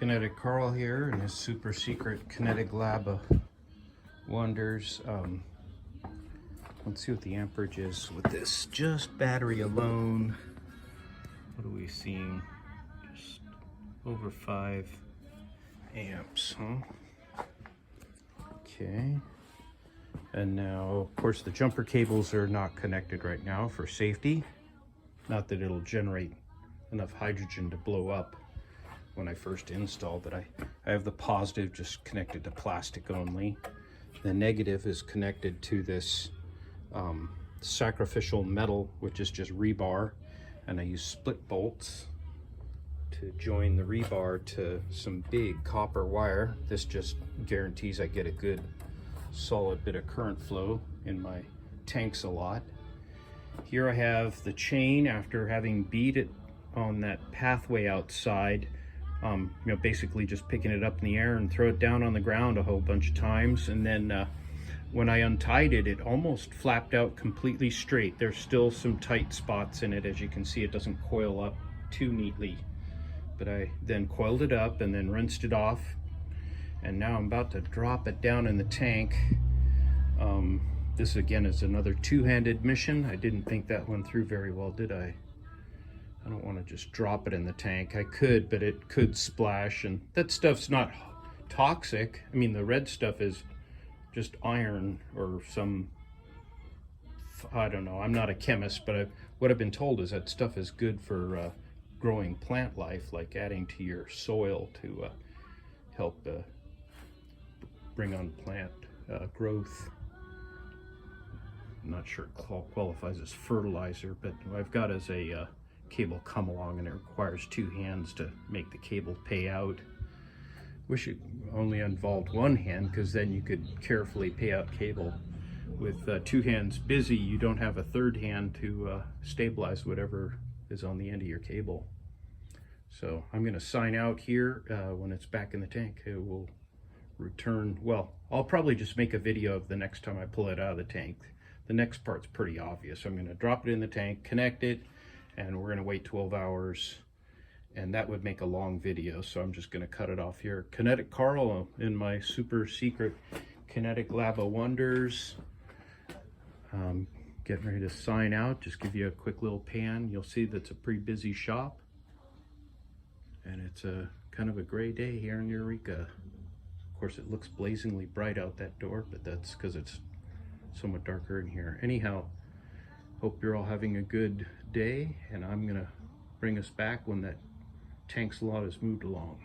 Kinetic Carl here in his super secret Kinetic Lab of Wonders. Let's see what the amperage is with this. Just battery alone. What are we seeing? Just over 5 amps, huh? Okay. And now, of course, the jumper cables are not connected right now for safety. Not that it'll generate enough hydrogen to blow up when I first install, but I have the positive just connected to plastic only. The negative is connected to this sacrificial metal, which is just rebar, and I use split bolts to join the rebar to some big copper wire. This just guarantees I get a good solid bit of current flow in my tanks a lot. Here I have the chain after having beat it on that pathway outside. Basically just picking it up in the air and throw it down on the ground a whole bunch of times. And then when I untied it, it almost flapped out completely straight. There's still some tight spots in it. As you can see, it doesn't coil up too neatly. But I then coiled it up and then rinsed it off. And now I'm about to drop it down in the tank. This again is another two-handed mission. I didn't think that went through very well, did I? I don't want to just drop it in the tank. I could, but it could splash, and that stuff's not toxic. I mean, the red stuff is just iron or some, I don't know, I'm not a chemist, but what I've been told is that stuff is good for growing plant life, like adding to your soil to help bring on plant growth. I'm not sure it qualifies as fertilizer, but what I've got is a cable come along, and it requires 2 hands to make the cable pay out. Wish it only involved 1 hand, because then you could carefully pay out cable. With 2 hands busy, you don't have a 3rd hand to stabilize whatever is on the end of your cable. So I'm going to sign out here. When it's back in the tank, it will return. Well, I'll probably just make a video of the next time I pull it out of the tank. The next part's pretty obvious. I'm going to drop it in the tank, connect it, and we're going to wait 12 hours, and that would make a long video, so I'm just going to cut it off here. Kinetic Carl in my super secret Kinetic Lab of Wonders. Getting ready to sign out. Just give you a quick little pan. You'll see that's a pretty busy shop, and it's a kind of a gray day here in Eureka. Of course, it looks blazingly bright out that door, but that's because it's somewhat darker in here. Anyhow, hope you're all having a good day, and I'm gonna bring us back when that tank slot is moved along.